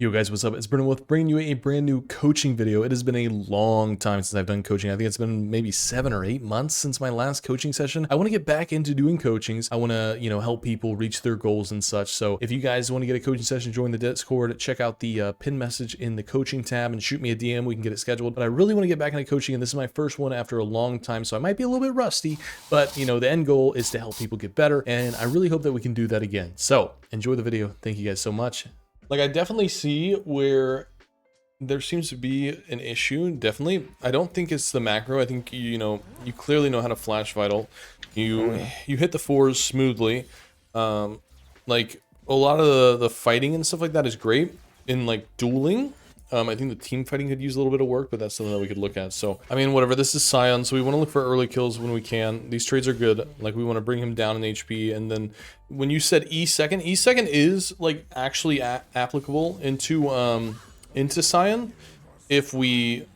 Yo guys, what's up? It's Brennan with bringing you a brand new coaching video. It has been a long time since I've done coaching. I think it's been maybe 7 or 8 months since my last coaching session. I want to get back into doing coachings. I want to, help people reach their goals and such. So if you guys want to get a coaching session, join the Discord, check out the pin message in the coaching tab and shoot me a DM. We can get it scheduled. But I really want to get back into coaching, and this is my first one after a long time, so I might be a little bit rusty, but the end goal is to help people get better, and I really hope that we can do that again. So enjoy the video. Thank you guys so much. Like, I definitely see where there seems to be an issue. Definitely. I don't think it's the macro. I think, you clearly know how to flash vital. You hit the fours smoothly. Like, a lot of the fighting and stuff like that is great in, like, dueling. I think the team fighting could use a little bit of work, but that's something that we could look at. So, I mean, whatever. This is Scion, so we want to look for early kills when we can. These trades are good. Like, we want to bring him down in HP. And then when you said E second is, like, actually applicable into Scion if we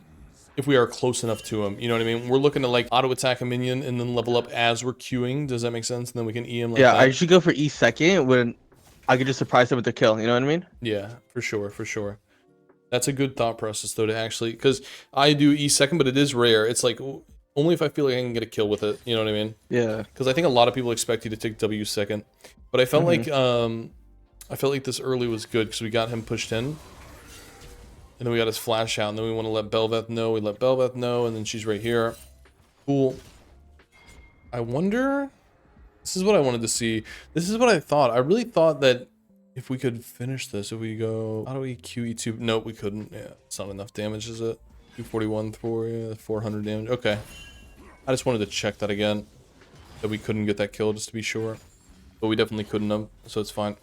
are close enough to him. You know what I mean? We're looking to, like, auto attack a minion and then level up as we're queuing. Does that make sense? And then we can E him like that. Yeah, I should go for E second when I could just surprise them with the kill. You know what I mean? Yeah, for sure, for sure. That's a good thought process, though, to actually, because I do E second, but it is rare. It's like only if I feel like I can get a kill with it. You know what I mean? Yeah. Because I think a lot of people expect you to take W second, but I felt like this early was good because we got him pushed in, and then we got his flash out, and then we want to let Belveth know. We let Belveth know, and then she's right here. Cool. I wonder. This is what I wanted to see. This is what I thought. I really thought that if we could finish this, if we go, how do we QE2? Nope, we couldn't. Yeah, it's not enough damage, is it? 241 for 400 damage. Okay. I just wanted to check that again, that we couldn't get that kill, just to be sure. But we definitely couldn't have, so it's fine.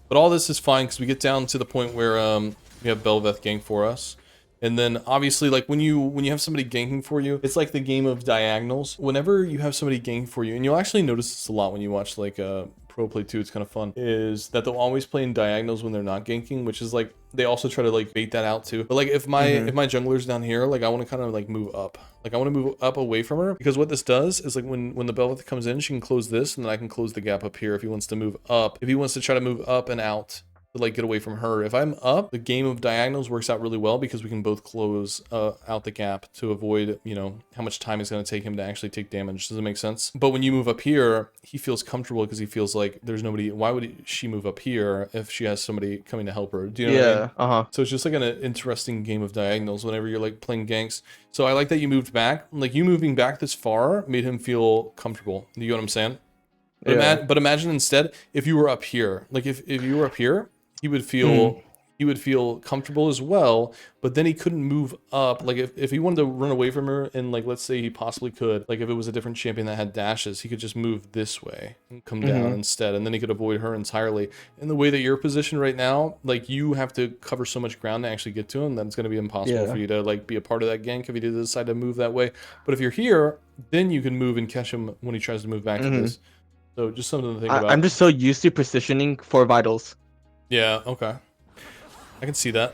But all this is fine, because we get down to the point where we have Belveth gank for us. And then obviously, like, when you have somebody ganking for you, it's like the game of diagonals. Whenever you have somebody ganking for you, and you'll actually notice this a lot when you watch, like, pro play too, it's kind of fun, is that they'll always play in diagonals when they're not ganking, which is like, they also try to, like, bait that out too. But, like, if my jungler's down here, like, I want to kind of, like, move up. Like, I want to move up away from her, because what this does is, like, when the Belveth comes in, she can close this, and then I can close the gap up here if he wants to move up. If he wants to try to move up and out, to, like, get away from her. If I'm up, the game of diagonals works out really well because we can both close out the gap to avoid, how much time it's going to take him to actually take damage. Does that make sense? But when you move up here, he feels comfortable because he feels like there's nobody. Why would she move up here if she has somebody coming to help her? Do you know what I mean? So it's just like an interesting game of diagonals whenever you're, like, playing ganks. So I like that you moved back. Like, you moving back this far made him feel comfortable. You know what I'm saying? But, but imagine instead if you were up here. Like, if you were up here, he would feel comfortable as well, but then he couldn't move up. Like, if he wanted to run away from her, and, like, let's say he possibly could, like, if it was a different champion that had dashes, he could just move this way and come down instead, and then he could avoid her entirely. In the way that you're positioned right now, like, you have to cover so much ground to actually get to him that it's going to be impossible for you to, like, be a part of that gank if you did decide to move that way. But if you're here, then you can move and catch him when he tries to move back to this. So just something to think about. I'm just so used to positioning for vitals. Yeah, okay. I can see that.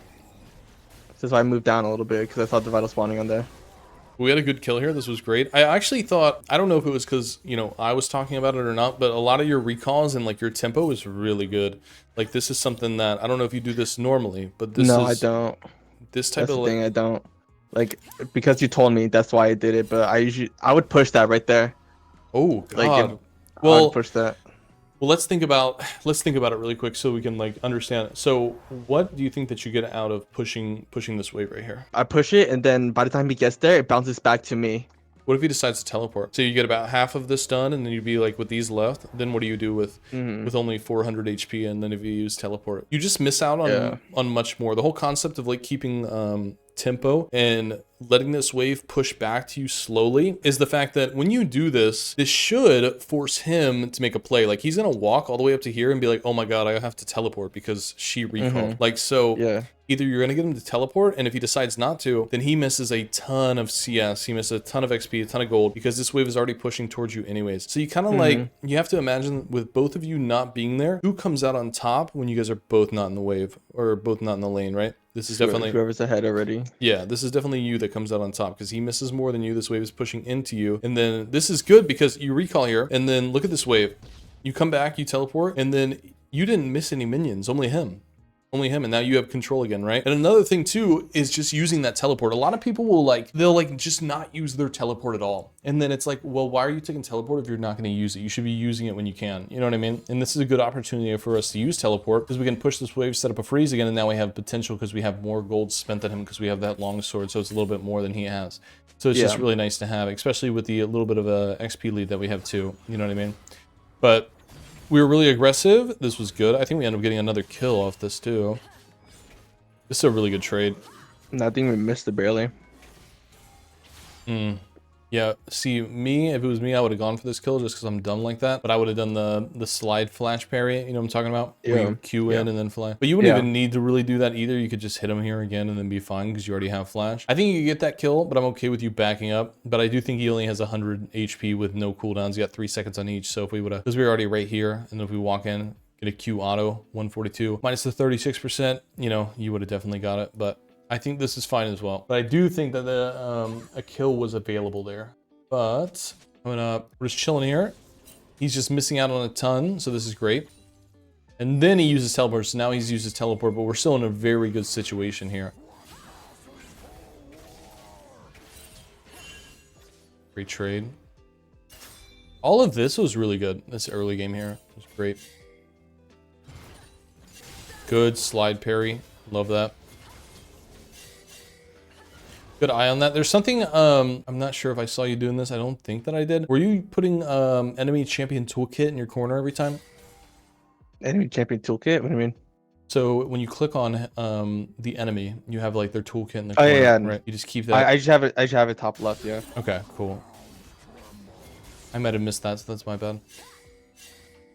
That's why I moved down a little bit, because I thought the vital spawning on there. We had a good kill here. This was great. I actually thought, I don't know if it was because, I was talking about it or not, but a lot of your recalls and, like, your tempo is really good. Like, this is something that, I don't know if you do this normally, but this No, I don't. This type that's of the thing, I don't. Like, because you told me, that's why I did it, but I would push that right there. Oh, God. Like, well, I would push that. Well, let's think about it really quick so we can, like, understand it. So what do you think that you get out of pushing this wave right here? I push it, and then by the time he gets there, it bounces back to me. What if he decides to teleport? So you get about half of this done, and then you'd be like with these left. Then what do you do with only 400 HP? And then if you use teleport, you just miss out on much more. The whole concept of, like, keeping tempo and letting this wave push back to you slowly is the fact that when you do this, this should force him to make a play. Like, he's gonna walk all the way up to here and be like, oh my god, I have to teleport because she recalled. Like, so either you're gonna get him to teleport, and if he decides not to, then he misses a ton of CS, he misses a ton of XP, a ton of gold, because this wave is already pushing towards you anyways. So you kind of like, you have to imagine with both of you not being there, who comes out on top when you guys are both not in the wave, or both not in the lane, right? This is definitely whoever's ahead already. Yeah, this is definitely you that comes out on top because he misses more than you. This wave is pushing into you. And then this is good because you recall here, and then look at this wave. You come back, you teleport, and then you didn't miss any minions, only him. only him, and now you have control again, right? And another thing too is just using that teleport. A lot of people will they'll just not use their teleport at all. And then it's like, well, why are you taking teleport if you're not going to use it? You should be using it when you can. You know what I mean? And this is a good opportunity for us to use teleport because we can push this wave, set up a freeze again, and now we have potential because we have more gold spent at him because we have that long sword. So it's a little bit more than he has. So it's just really nice to have, especially with the little bit of a XP lead that we have too. You know what I mean? But we were really aggressive. This was good. I think we ended up getting another kill off this too. This is a really good trade. I think we missed it barely. Yeah, see, if it was me, I would have gone for this kill just because I'm dumb like that. But I would have done the slide flash parry, you know what I'm talking about? Yeah. Where you Q in and then fly. But you wouldn't even need to really do that either. You could just hit him here again and then be fine because you already have flash. I think you could get that kill, but I'm okay with you backing up. But I do think he only has 100 HP with no cooldowns. You got 3 seconds on each. So if we would have, because we're already right here, and if we walk in, get a Q auto, 142, minus the 36%, you know, you would have definitely got it. But I think this is fine as well. But I do think that a kill was available there. But we're just chilling here. He's just missing out on a ton, so this is great. And then he uses teleport, so now he's used his teleport, but we're still in a very good situation here. Great trade. All of this was really good. This early game here was great. Good slide parry. Love that. Good eye on that. There's something, I'm not sure if I saw you doing this. I don't think that I did. Were you putting enemy champion toolkit in your corner every time? Enemy champion toolkit? What do you mean? So when you click on the enemy, you have like their toolkit in the corner, right? You just keep that. I just have it top left, yeah. Okay, cool. I might have missed that, so that's my bad.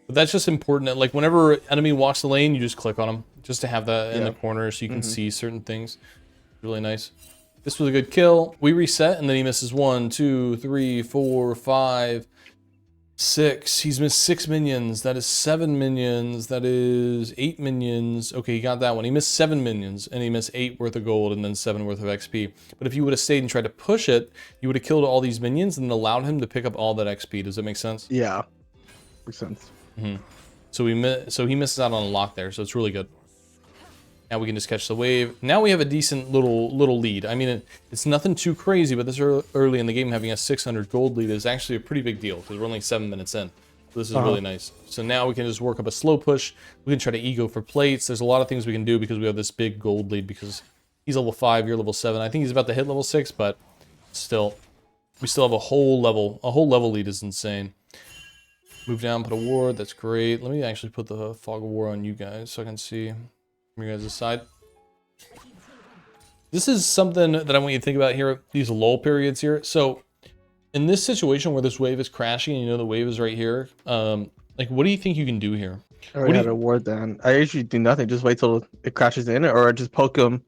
But that's just important. Like whenever enemy walks the lane, you just click on them just to have that in the corner so you can see certain things. Really nice. This was a good kill. We reset, and then he misses 1, 2, 3, 4, 5, 6. He's missed 6 minions. That is 7 minions. That is 8 minions. Okay, he got that one. He missed 7 minions, and he missed 8 worth of gold and then 7 worth of XP. But if you would have stayed and tried to push it, you would have killed all these minions and allowed him to pick up all that XP. Does that make sense? Yeah, makes sense. So he misses out on a lock there, so it's really good. Now we can just catch the wave. Now we have a decent little lead. I mean, it's nothing too crazy, but this early in the game, having a 600 gold lead is actually a pretty big deal because we're only 7 minutes in. So this is really nice. So now we can just work up a slow push. We can try to ego for plates. There's a lot of things we can do because we have this big gold lead because he's level 5, you're level 7. I think he's about to hit level 6, but still, we still have a whole level lead is insane. Move down, put a ward. That's great. Let me actually put the fog of war on you guys so I can see from your guys' side. This is something that I want you to think about here, these lull periods here. So in this situation where this wave is crashing and you know the wave is right here, like what do you think you can do here? I already had a ward then. I usually do nothing, just wait till it crashes in, or I just poke him,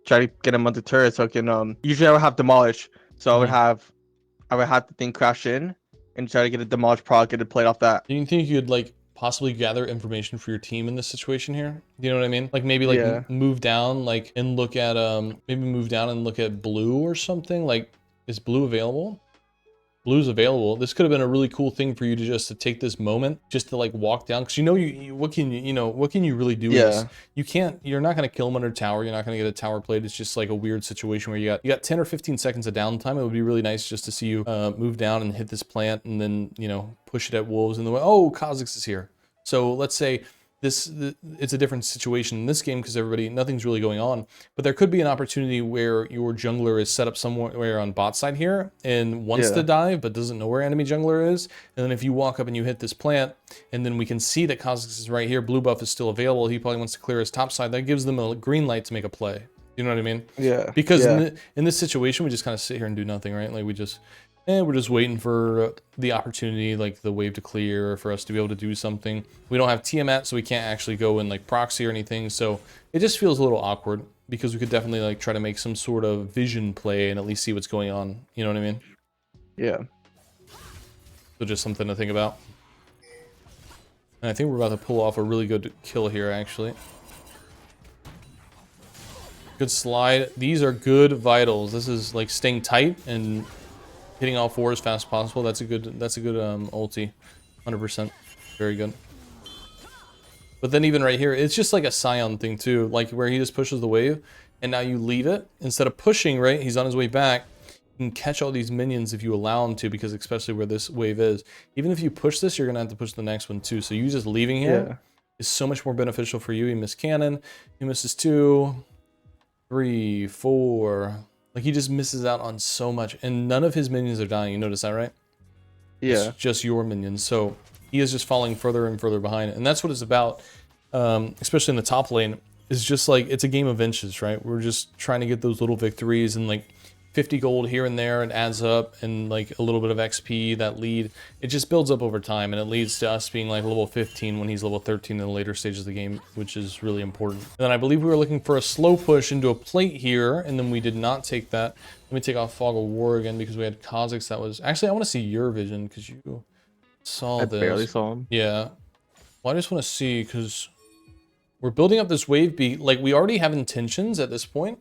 try to get him on the turret so I can usually I would have demolish. So I would have the thing crash in and try to get a demolish proc, get it played off that. Do you think you could like possibly gather information for your team in this situation here? You know what I mean? Like maybe like move down like and look at maybe move down and look at blue or something. Like, is blue available? Blue's available. This could have been a really cool thing for you to just to take this moment just to like walk down, because you know what can you really do? You're not going to kill him under tower. You're not going to get a tower plate. It's just like a weird situation where you got 10 or 15 seconds of downtime. It would be really nice just to see you move down and hit this plant and then push it at wolves in the way. Oh, Kha'Zix is here. So let's say it's a different situation in this game because nothing's really going on, but there could be an opportunity where your jungler is set up somewhere on bot side here and wants to dive but doesn't know where enemy jungler is, and then if you walk up and you hit this plant and then we can see that Kha'Zix is right here, blue buff is still available, he probably wants to clear his top side, that gives them a green light to make a play. You know what I mean? Yeah. Because in this situation we just kind of sit here and do nothing, right? Like we're just waiting for the opportunity, like the wave to clear, for us to be able to do something. We don't have Tiamat, so we can't actually go and like proxy or anything. So it just feels a little awkward because we could definitely like try to make some sort of vision play and at least see what's going on. You know what I mean? Yeah. So just something to think about. And I think we're about to pull off a really good kill here, actually. Good slide. These are good vitals. This is like staying tight and hitting all four as fast as possible. That's a good ulti. 100%. Very good. But then even right here, it's just like a Scion thing too, like where he just pushes the wave, and now you leave it. Instead of pushing, right, he's on his way back. You can catch all these minions if you allow him to, because especially where this wave is. Even if you push this, you're going to have to push the next one too. So you just leaving here is so much more beneficial for you. He missed cannon. He misses 2, 3, 4. Like, he just misses out on so much. And none of his minions are dying. You notice that, right? Yeah. It's just your minions. So he is just falling further and further behind. And that's what it's about, especially in the top lane. It's just like, it's a game of inches, right? We're just trying to get those little victories, and like 50 gold here and there, it adds up, and like a little bit of XP, that lead, it just builds up over time, and it leads to us being like level 15 when he's level 13 in the later stages of the game, which is really important. And then I believe we were looking for a slow push into a plate here, and then we did not take that. Let me take off Fog of War again because we had Kha'Zix. That was actually, I want to see your vision because you saw this. I barely saw him. Yeah. Well, I just want to see because we're building up this wave beat. Like, we already have intentions at this point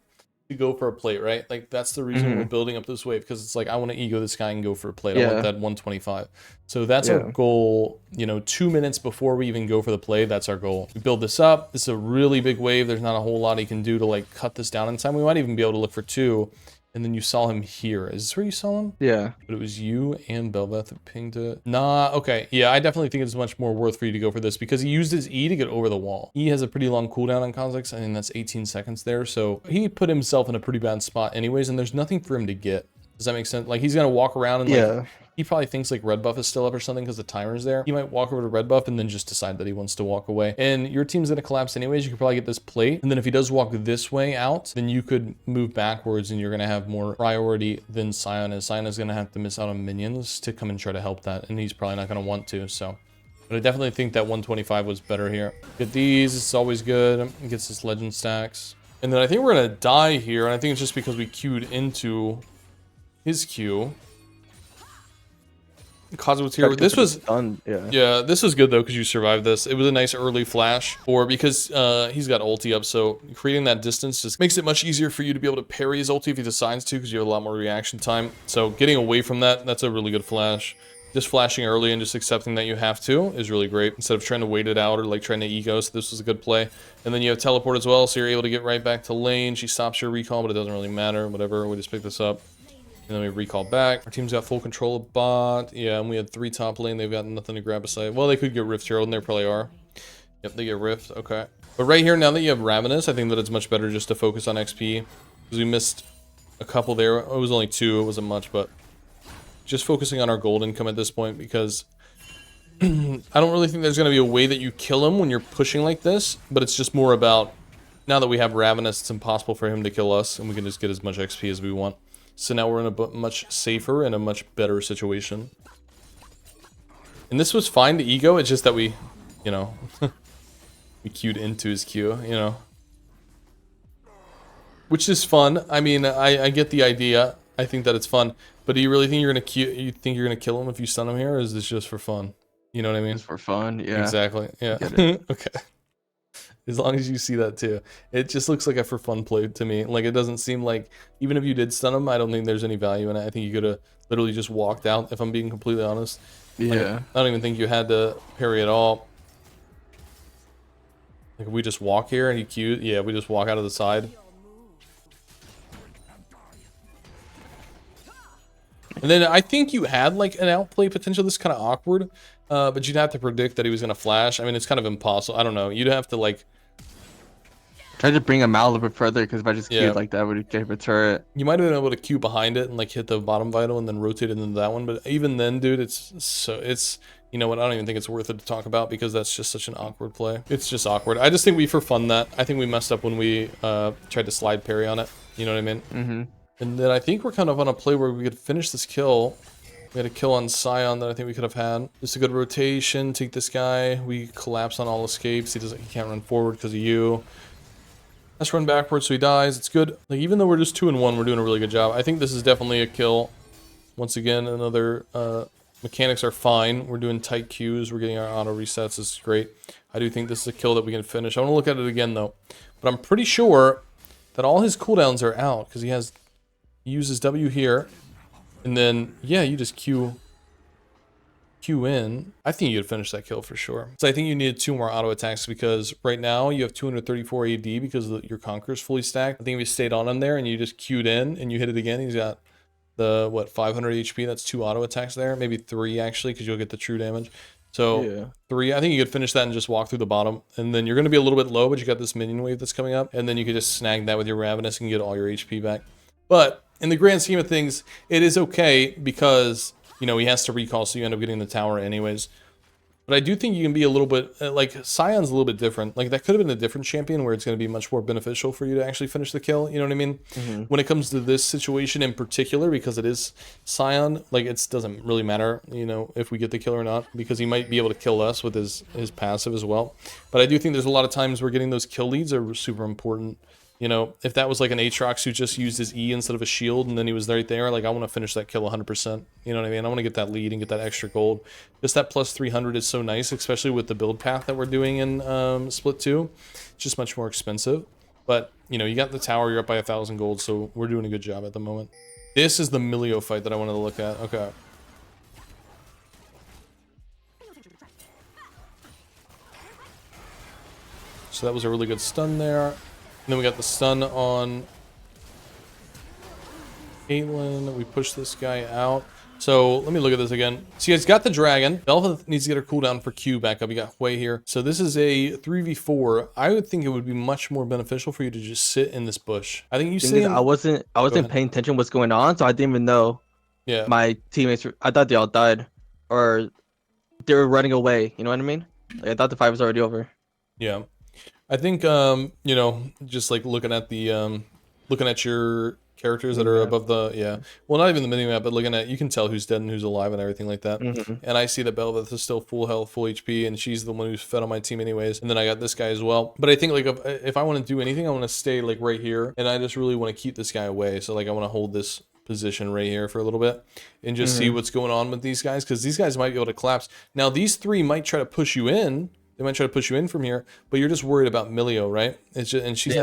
to go for a plate, right? Like, that's the reason we're building up this wave, because it's like, I want to ego this guy and go for a plate. I want that 125. So that's our goal, you know, 2 minutes before we even go for the play. That's our goal. We build this up. This is a really big wave. There's not a whole lot he can do to like cut this down in time. We might even be able to look for 2. And then you saw him here. Is this where you saw him? Yeah. But it was you and Belveth that pinged it. Nah, okay. Yeah, I definitely think it's much more worth for you to go for this because he used his E to get over the wall. E has a pretty long cooldown on Kha'Zix. I think that's 18 seconds there. So he put himself in a pretty bad spot anyways, and there's nothing for him to get. Does that make sense? Like, he's going to walk around and like, he probably thinks like red buff is still up or something because the timer's there. He might walk over to red buff and then just decide that he wants to walk away. And your team's going to collapse anyways. You could probably get this plate. And then if he does walk this way out, then you could move backwards and you're going to have more priority than Scion is. Scion is going to have to miss out on minions to come and try to help that. And he's probably not going to want to. So, but I definitely think that 125 was better here. Get these. It's always good. It gets his legend stacks. And then I think we're going to die here. And I think it's just because we queued into his queue. Kha'Zix here. This was done. Yeah, this was good though because you survived this. It was a nice early flash, or because he's got ulti up, so creating that distance just makes it much easier for you to be able to parry his ulti if he decides to, because you have a lot more reaction time. So getting away from that, that's a really good flash. Just flashing early and just accepting that you have to is really great instead of trying to wait it out or like trying to ego. So this was a good play. And then you have teleport as well, so you're able to get right back to lane. She stops your recall, but it doesn't really matter. Whatever, we just pick this up. And then we recall back. Our team's got full control of bot. Yeah, and we had 3 top lane. They've got nothing to grab aside. Well, they could get Rift Herald, and they probably are. Yep, they get Rift. Okay. But right here, now that you have Ravenous, I think that it's much better just to focus on XP. Because we missed a couple there. It was only 2. It wasn't much, but just focusing on our gold income at this point, because I don't really think there's going to be a way that you kill him when you're pushing like this. But it's just more about, now that we have Ravenous, it's impossible for him to kill us, and we can just get as much XP as we want. So now we're in a much safer and a much better situation. And this was fine to ego, it's just that we, you know, we queued into his queue, you know. Which is fun. I mean, I get the idea. I think that it's fun. But do you really think you're gonna kill him if you stun him here, or is this just for fun? You know what I mean? It's for fun, yeah. Exactly. Yeah. Okay. As long as you see that too. It just looks like a for fun play to me. Like, it doesn't seem like, even if you did stun him, I don't think there's any value in it. I think you could have literally just walked out, if I'm being completely honest. Yeah. Like, I don't even think you had to parry at all. Like, if we just walk here and he queued, yeah, we just walk out of the side. And then I think you had like an outplay potential. This is kind of awkward, but you'd have to predict that he was going to flash. I mean, it's kind of impossible. I don't know. You'd have to like try to bring him out a little bit further, because if I just queued like that, would give a turret. You might have been able to queue behind it and like hit the bottom vital and then rotate it into that one. But even then, dude, it's you know what? I don't even think it's worth it to talk about, because that's just such an awkward play. It's just awkward. I just think we for fun that. I think we messed up when we tried to slide parry on it. You know what I mean? Mm-hmm. And then I think we're kind of on a play where we could finish this kill. We had a kill on Scion that I think we could have had. Just a good rotation. Take this guy. We collapse on all escapes. He can't run forward because of you. Let's run backwards so he dies. It's good. Like, even though we're just 2-1, we're doing a really good job. I think this is definitely a kill. Once again, another mechanics are fine. We're doing tight queues. We're getting our auto resets. This is great. I do think this is a kill that we can finish. I want to look at it again though. But I'm pretty sure that all his cooldowns are out, because he uses W here, and then yeah, you just Q. Q in, I think you'd finish that kill for sure. So I think you needed 2 more auto attacks because right now you have 234 AD because your Conqueror's fully stacked. I think if you stayed on him there and you just Q'd in and you hit it again, he's got the, what, 500 HP? That's 2 auto attacks there. Maybe 3 actually, because you'll get the true damage. So Yeah. 3, I think you could finish that and just walk through the bottom. And then you're going to be a little bit low, but you got this minion wave that's coming up. And then you could just snag that with your Ravenous and get all your HP back. But in the grand scheme of things, it is okay because, you know, he has to recall, so you end up getting the tower anyways. But I do think you can be a little bit, like, Scion's a little bit different. Like, that could have been a different champion where it's going to be much more beneficial for you to actually finish the kill. You know what I mean? When it comes to this situation in particular, because it is Scion, like, it doesn't really matter, you know, if we get the kill or not, because he might be able to kill us with his passive as well. But I do think there's a lot of times where getting those kill leads are super important. You know, if that was like an Aatrox who just used his E instead of a shield and then he was right there, like, I want to finish that kill 100%. You know what I mean? I want to get that lead and get that extra gold. Just that plus 300 is so nice, especially with the build path that we're doing in Split 2. It's just much more expensive. But, you know, you got the tower, you're up by 1,000 gold, so we're doing a good job at the moment. This is the Milio fight that I wanted to look at. Okay. So that was a really good stun there. And then we got the stun on Caitlyn. We push this guy out. So let me look at this again. So you guys got the dragon. Belva needs to get her cooldown for Q back up. You got Hui here. So this is a 3v4. I would think it would be much more beneficial for you to just sit in this bush. I think you see. I wasn't paying attention what's going on, so I didn't even know. Yeah. My teammates. I thought they all died, or they were running away. You know what I mean? Like, I thought the fight was already over. Yeah. I think you know, just like looking at the looking at your characters that are above the well, not even the mini map, but looking at, you can tell who's dead and who's alive and everything like that. And I see that Belveth is still full health, full HP, and she's the one who's fed on my team anyways. And then I got this guy as well. But I think like if I want to do anything, I want to stay like right here, and I just really want to keep this guy away. So like I want to hold this position right here for a little bit and just see what's going on with these guys, because these guys might be able to collapse. Now these 3 might try to push you in. They might try to push you in from here, but you're just worried about Milio, right? It's just, and she's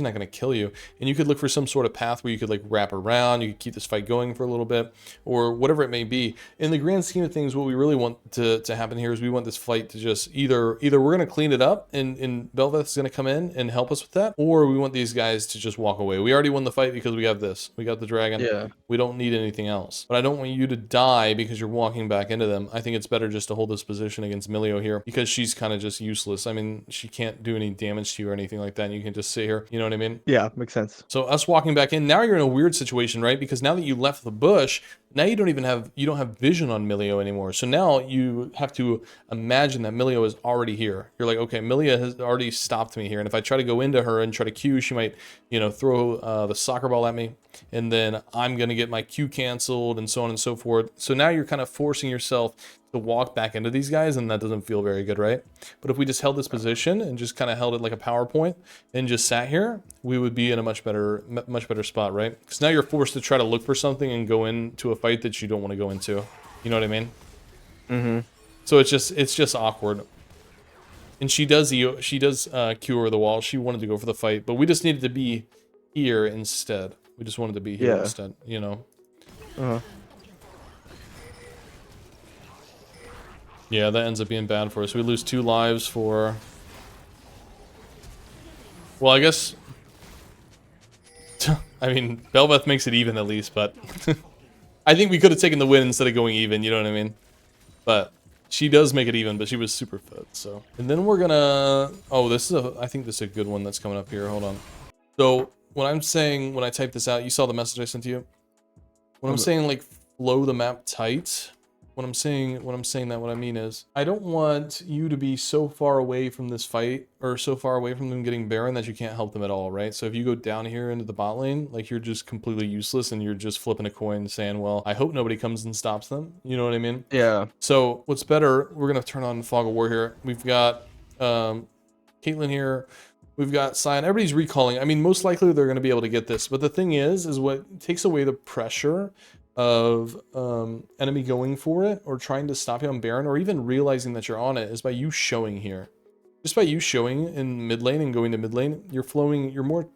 not gonna kill you. And you could look for some sort of path where you could like wrap around, you could keep this fight going for a little bit, or whatever it may be. In the grand scheme of things, what we really want to happen here is we want this fight to just either we're gonna clean it up and Belveth's gonna come in and help us with that, or we want these guys to just walk away. We already won the fight because we have this. We got the dragon. Yeah. We don't need anything else. But I don't want you to die because you're walking back into them. I think it's better just to hold this position against Milio here, because she's kind of just useless. I mean, she can't do any damage to you or anything like that, and you can just sit here. You know what I mean? Yeah, makes sense. So us walking back in, now you're in a weird situation, right? Because now that you left the bush, now you don't have vision on Milio anymore. So now you have to imagine that Milio is already here. You're like, okay, Milia has already stopped me here, and if I try to go into her and try to Q, she might, you know, throw the soccer ball at me, and then I'm gonna get my Q canceled, and so on and so forth. So now you're kind of forcing yourself to walk back into these guys, and that doesn't feel very good, right? But if we just held this position and just kind of held it like a PowerPoint and just sat here, we would be in a much better spot, right? Because now you're forced to try to look for something and go into a fight that you don't want to go into. You know what I mean? So it's just awkward. And she does cure the wall. She wanted to go for the fight, but we just needed to be here instead. We just wanted to be here instead, you know? Yeah, that ends up being bad for us. We lose 2 lives for... Well, I guess... I mean, Belveth makes it even at least, but... I think we could have taken the win instead of going even, you know what I mean? But she does make it even, but she was super fed, so... And then we're gonna... Oh, I think this is a good one that's coming up here. Hold on. So, when I'm saying, when I type this out, you saw the message I sent to you? When I'm saying, like, flow the map tight... What I'm saying that what I mean is, I don't want you to be so far away from this fight, or so far away from them getting Baron that you can't help them at all, right? So if you go down here into the bot lane, like, you're just completely useless and you're just flipping a coin saying, well, I hope nobody comes and stops them. You know what I mean? Yeah. So what's better, we're gonna turn on Fog of War here. We've got Caitlyn here. We've got Scion. Everybody's recalling. I mean, most likely they're gonna be able to get this, but the thing is what takes away the pressure of enemy going for it or trying to stop you on Baron, or even realizing that you're on it, is by you showing here. Just by you showing in mid lane and going to mid lane, you're more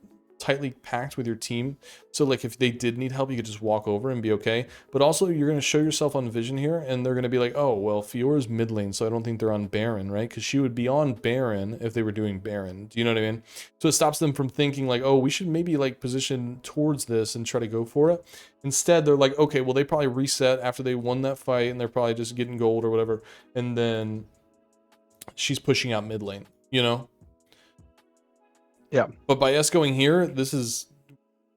tightly packed with your team. So like if they did need help, you could just walk over and be okay. But also you're going to show yourself on vision here, and they're going to be like, oh, well, Fiora's mid lane, so I don't think they're on Baron, right? Because she would be on Baron if they were doing Baron. Do you know what I mean? So it stops them from thinking like, oh, we should maybe like position towards this and try to go for it. Instead, they're like, okay, well, they probably reset after they won that fight, and they're probably just getting gold or whatever. And then she's pushing out mid lane, you know? Yeah. But by us going here,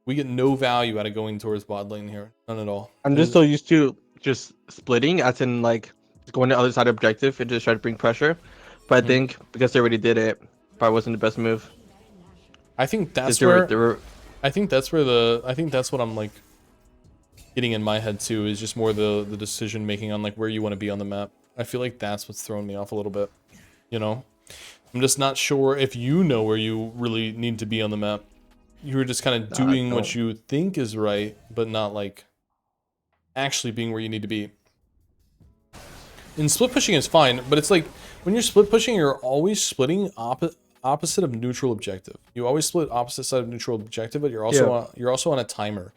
we get no value out of going towards bot lane here. None at all. I'm just so used to just splitting, as in like going to the other side of objective and just try to bring pressure. But I think because they already did it, probably wasn't the best move. I think that's where I think that's what I'm like getting in my head too, is just more the decision making on like where you want to be on the map. I feel like that's what's throwing me off a little bit, you know? I'm just not sure if you know where you really need to be on the map. You were just kind of doing what you think is right, but not like actually being where you need to be. And split pushing is fine, but it's like when you're split pushing, you're always splitting opposite of neutral objective. You always split opposite side of neutral objective, but you're also on a timer.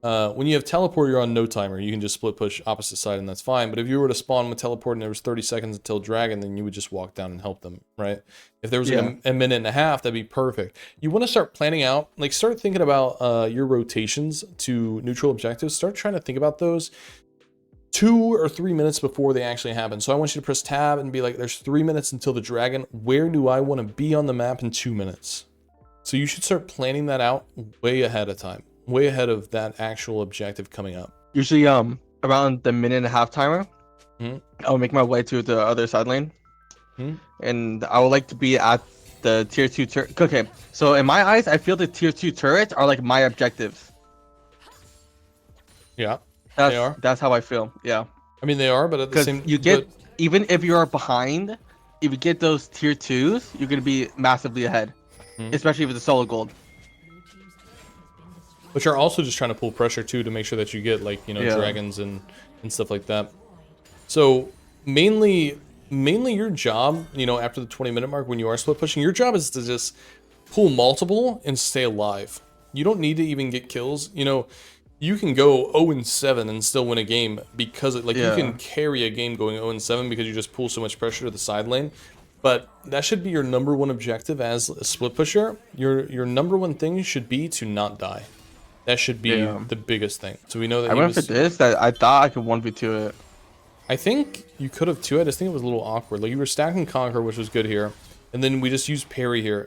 When you have teleport, you're on no timer. You can just split push opposite side, and that's fine. But if you were to spawn with teleport and there was 30 seconds until dragon, then you would just walk down and help them, right? If there was a minute and a half, that'd be perfect. You want to start planning out, like start thinking about your rotations to neutral objectives. Start trying to think about those 2 or 3 minutes before they actually happen. So I want you to press tab and be like, there's 3 minutes until the dragon. Where do I want to be on the map in 2 minutes? So you should start planning that out way ahead of time. Way ahead of that actual objective coming up. Usually, around the minute and a half timer, I'll make my way to the other side lane, and I would like to be at the tier 2 turret. Okay, so in my eyes, I feel the tier 2 turrets are like my objectives. Yeah, they are. That's how I feel. Yeah. I mean, they are, but at the same, you get even if you are behind, if you get those tier 2s, you're gonna be massively ahead, especially if it's a solo gold. Which are also just trying to pull pressure too to make sure that you get like, you know, dragons and stuff like that. So mainly your job, you know, after the 20-minute mark when you are split pushing, your job is to just pull multiple and stay alive. You don't need to even get kills. You know, you can go 0-7 and still win a game because you can carry a game going 0-7 because you just pull so much pressure to the side lane. But that should be your #1 objective as a split pusher. Your #1 thing should be to not die. That should be the biggest thing. So we know that I went for this. That I thought I could 1v2 it. I think you could have too. I just think it was a little awkward. Like you were stacking Conquer, which was good here, and then we just used parry here,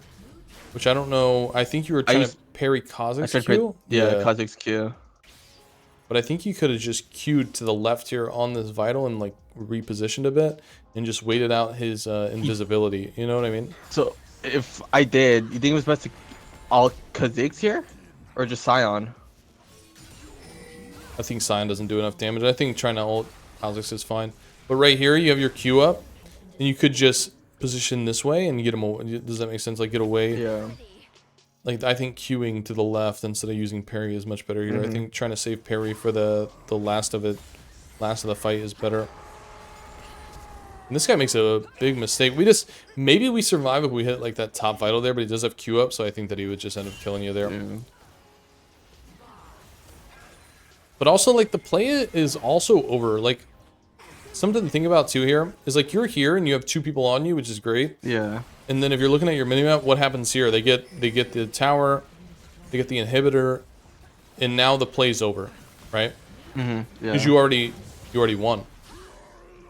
which I don't know. I think you were trying to parry Kha'Zix's Q. Yeah, Kha'Zix's Q. But I think you could have just queued to the left here on this Vital and like repositioned a bit and just waited out his invisibility. You know what I mean? So if I did, you think it was best to all Kha'Zix here? Or just Scion? I think Scion doesn't do enough damage. I think trying to ult Kha'Zix is fine. But right here, you have your Q up, and you could just position this way and get him away. Does that make sense? Like, get away? Yeah. Like, I think queuing to the left instead of using parry is much better here. I think trying to save parry for the last of the fight is better. And this guy makes a big mistake. Maybe we survive if we hit, like, that top Vital there, but he does have Q up, so I think that he would just end up killing you there. But also, like, the play is also over. Like, something to think about, too, here is, like, you're here and you have 2 people on you, which is great. Yeah. And then if you're looking at your minimap, what happens here? They get the tower, they get the inhibitor, and now the play's over, right? Yeah. Because you already won.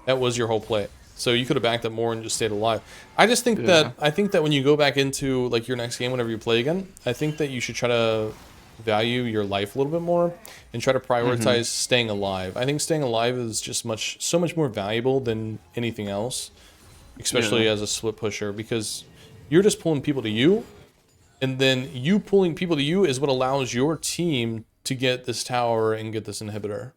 That was your whole play. So you could have backed up more and just stayed alive. I just think that when you go back into, like, your next game, whenever you play again, I think that you should try to value your life a little bit more and try to prioritize staying alive. I think staying alive is just so much more valuable than anything else, especially as a split pusher, because you're just pulling people to you, and then you pulling people to you is what allows your team to get this tower and get this inhibitor.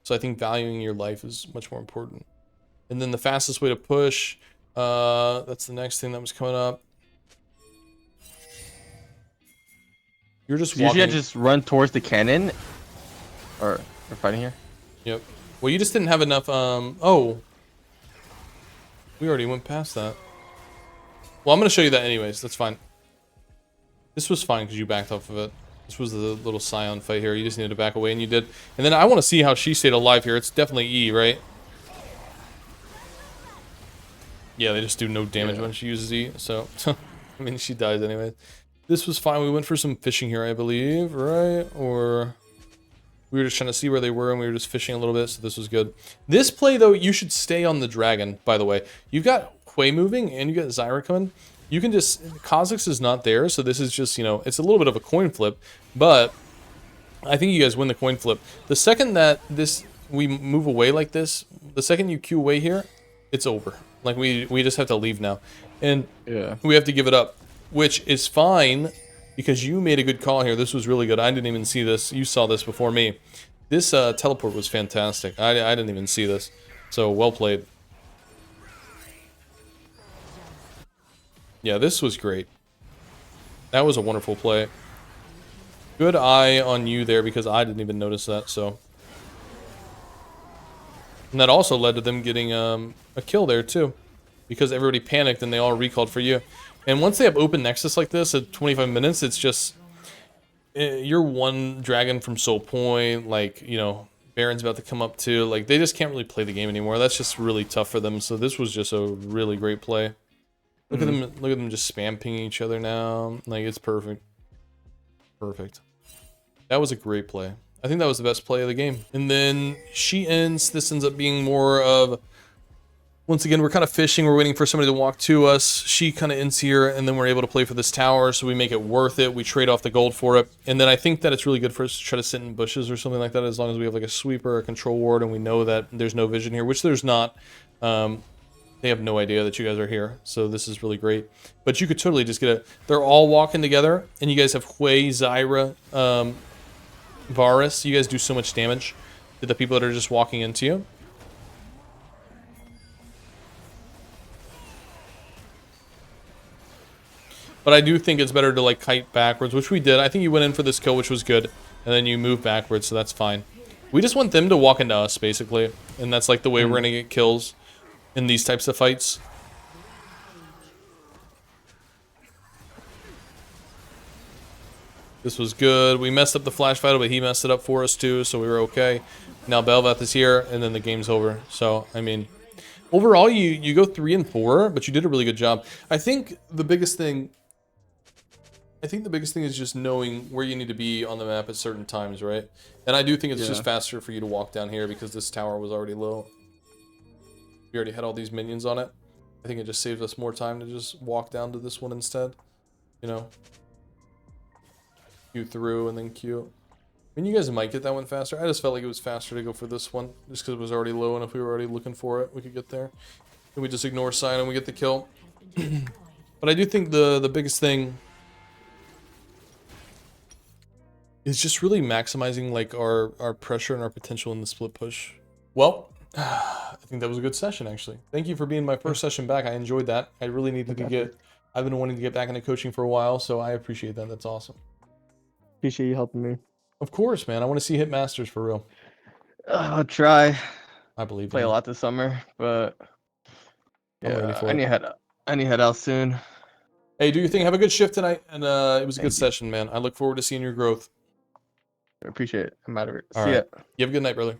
So I think valuing your life is much more important. And then the fastest way to push, that's the next thing that was coming up. You're just walking. Usually I just run towards the cannon. Or we're fighting here? Yep. Well, you just didn't have enough, oh. We already went past that. Well, I'm going to show you that anyways. That's fine. This was fine because you backed off of it. This was the little Scion fight here. You just needed to back away, and you did. And then I want to see how she stayed alive here. It's definitely E, right? Yeah, they just do no damage when she uses E. So, I mean, she dies anyway. This was fine. We went for some fishing here, I believe, right? Or we were just trying to see where they were, and we were just fishing a little bit, so this was good. This play, though, you should stay on the dragon, by the way. You've got Hui moving, and you got Zyra coming. You can just... Kha'Zix is not there, so this is just, you know, it's a little bit of a coin flip, but I think you guys win the coin flip. The second that we move away like this, the second you queue away here, it's over. Like, we just have to leave now. And we have to give it up, which is fine, because you made a good call here. This was really good. I didn't even see this. You saw this before me. This teleport was fantastic. I didn't even see this. So, well played. Yeah, this was great. That was a wonderful play. Good eye on you there, because I didn't even notice that, so. And that also led to them getting a kill there, too. Because everybody panicked and they all recalled for you. And once they have open Nexus like this at 25 minutes, it's just... You're one dragon from Soul Point, like, you know, Baron's about to come up too. Like, they just can't really play the game anymore. That's just really tough for them. So this was just a really great play. Look at them just spam pinging each other now. Like, it's perfect. Perfect. That was a great play. I think that was the best play of the game. And then she ends. This ends up being more of... Once again, we're kind of fishing. We're waiting for somebody to walk to us. She kind of ends here, and then we're able to play for this tower, so we make it worth it. We trade off the gold for it. And then I think that it's really good for us to try to sit in bushes or something like that, as long as we have like a sweeper, a control ward, and we know that there's no vision here, which there's not. They have no idea that you guys are here, so this is really great. But you could totally just get a... They're all walking together, and you guys have Hui, Zyra, Varus. You guys do so much damage to the people that are just walking into you. But I do think it's better to, like, kite backwards, which we did. I think you went in for this kill, which was good. And then you move backwards, so that's fine. We just want them to walk into us, basically. And that's, like, the way we're going to get kills in these types of fights. This was good. We messed up the flash fight, but he messed it up for us, too, so we were okay. Now Bel'Veth is here, and then the game's over. So, I mean... Overall, you go 3 and 4, but you did a really good job. I think the biggest thing is just knowing where you need to be on the map at certain times, right? And I do think it's just faster for you to walk down here because this tower was already low. We already had all these minions on it. I think it just saves us more time to just walk down to this one instead. You know? Queue through and then queue. I mean, you guys might get that one faster. I just felt like it was faster to go for this one, just because it was already low, and if we were already looking for it, we could get there. And we just ignore Sion and we get the kill. But I do think the biggest thing is just really maximizing like our pressure and our potential in the split push. Well, I think that was a good session, actually. Thank you for being my first session back. I enjoyed that. I really needed to get... I've been wanting to get back into coaching for a while, so I appreciate that. That's awesome. Appreciate you helping me. Of course, man. I want to see hit masters for real. I'll try. I believe Play a lot this summer, but I'm ready for I need to head out soon. Hey, do your thing. Have a good shift tonight, and it was a good session, man. I look forward to seeing your growth. I appreciate it. I'm out of it. All See right. ya. You have a good night, brother.